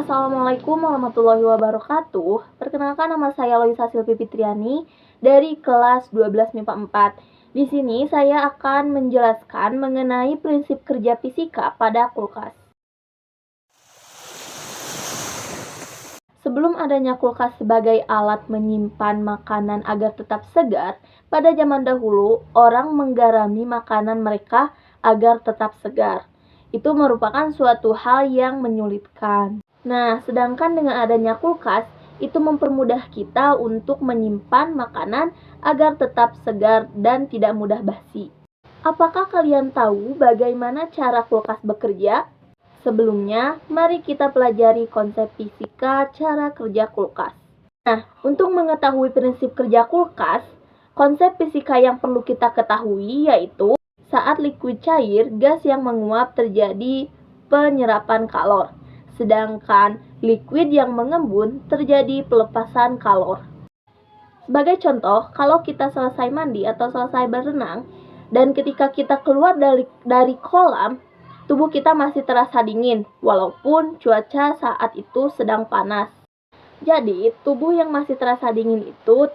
Assalamualaikum warahmatullahi wabarakatuh. Perkenalkan, nama saya Loisa Silvi Fitriani dari kelas 12 MIPA 4. Di sini saya akan menjelaskan mengenai prinsip kerja fisika pada kulkas. Sebelum adanya kulkas sebagai alat menyimpan makanan agar tetap segar, pada zaman dahulu orang menggarami makanan mereka agar tetap segar. Itu merupakan suatu hal yang menyulitkan. Nah, sedangkan dengan adanya kulkas, itu mempermudah kita untuk menyimpan makanan agar tetap segar dan tidak mudah basi. Apakah kalian tahu bagaimana cara kulkas bekerja? Sebelumnya, mari kita pelajari konsep fisika cara kerja kulkas. Nah, untuk mengetahui prinsip kerja kulkas, konsep fisika yang perlu kita ketahui yaitu saat likuid cair, gas yang menguap terjadi penyerapan kalor. Sedangkan liquid yang mengembun terjadi pelepasan kalor. Sebagai contoh, kalau kita selesai mandi atau selesai berenang, dan ketika kita keluar dari kolam, tubuh kita masih terasa dingin, walaupun cuaca saat itu sedang panas. Jadi, tubuh yang masih terasa dingin itu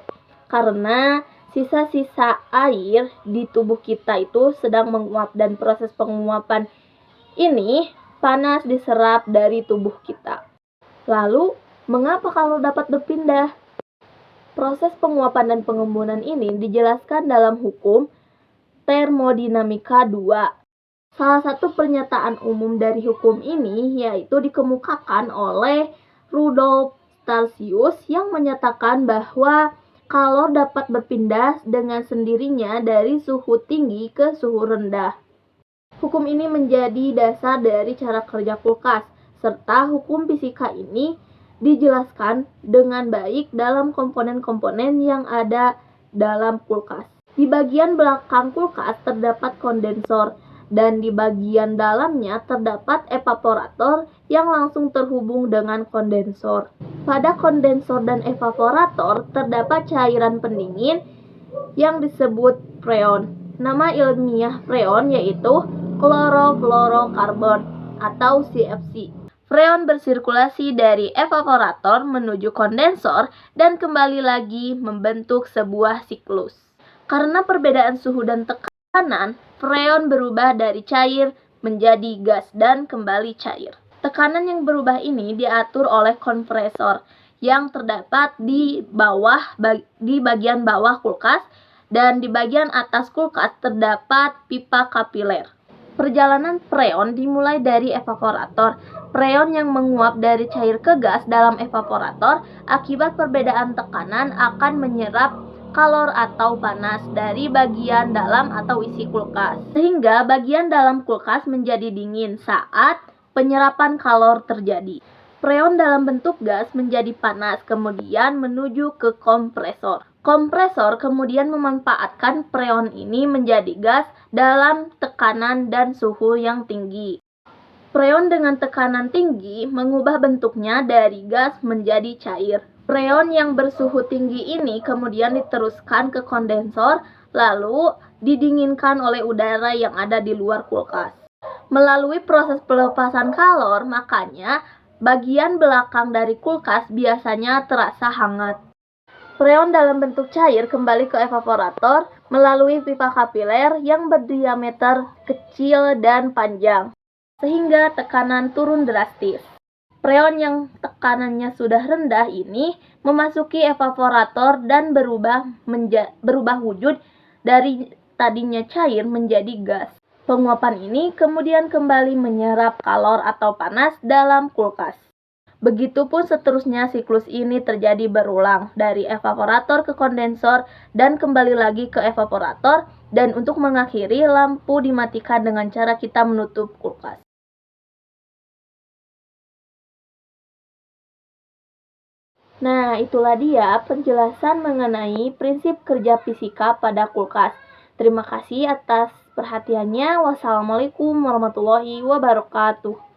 karena sisa-sisa air di tubuh kita itu sedang menguap, dan proses penguapan ini panas diserap dari tubuh kita. Lalu, mengapa kalor dapat berpindah? Proses penguapan dan pengembunan ini dijelaskan dalam hukum termodinamika 2. Salah satu pernyataan umum dari hukum ini yaitu dikemukakan oleh Rudolf Starsius yang menyatakan bahwa kalor dapat berpindah dengan sendirinya dari suhu tinggi ke suhu rendah. Hukum ini menjadi dasar dari cara kerja kulkas, serta hukum fisika ini dijelaskan dengan baik dalam komponen-komponen yang ada dalam kulkas. Di bagian belakang kulkas terdapat kondensor, dan di bagian dalamnya terdapat evaporator yang langsung terhubung dengan kondensor. Pada kondensor dan evaporator terdapat cairan pendingin yang disebut freon. Nama ilmiah freon yaitu klorofluorokarbon atau CFC. Freon bersirkulasi dari evaporator menuju kondensor dan kembali lagi membentuk sebuah siklus. Karena perbedaan suhu dan tekanan, freon berubah dari cair menjadi gas dan kembali cair. Tekanan yang berubah ini diatur oleh kompresor yang terdapat di bagian bawah kulkas, dan di bagian atas kulkas terdapat pipa kapiler. Perjalanan freon dimulai dari evaporator. Freon yang menguap dari cair ke gas dalam evaporator akibat perbedaan tekanan akan menyerap kalor atau panas dari bagian dalam atau isi kulkas, sehingga bagian dalam kulkas menjadi dingin saat penyerapan kalor terjadi. Freon dalam bentuk gas menjadi panas, kemudian menuju ke kompresor. Kompresor kemudian memanfaatkan freon ini menjadi gas dalam tekanan dan suhu yang tinggi. Freon dengan tekanan tinggi mengubah bentuknya dari gas menjadi cair. Freon yang bersuhu tinggi ini kemudian diteruskan ke kondensor, lalu didinginkan oleh udara yang ada di luar kulkas. Melalui proses pelepasan kalor, makanya bagian belakang dari kulkas biasanya terasa hangat. Freon dalam bentuk cair kembali ke evaporator melalui pipa kapiler yang berdiameter kecil dan panjang, sehingga tekanan turun drastis. Freon yang tekanannya sudah rendah ini memasuki evaporator dan berubah wujud dari tadinya cair menjadi gas. Penguapan ini kemudian kembali menyerap kalor atau panas dalam kulkas. Begitupun seterusnya siklus ini terjadi berulang dari evaporator ke kondensor dan kembali lagi ke evaporator, dan untuk mengakhiri lampu dimatikan dengan cara kita menutup kulkas. Nah, itulah dia penjelasan mengenai prinsip kerja fisika pada kulkas. Terima kasih atas perhatiannya. Wassalamualaikum warahmatullahi wabarakatuh.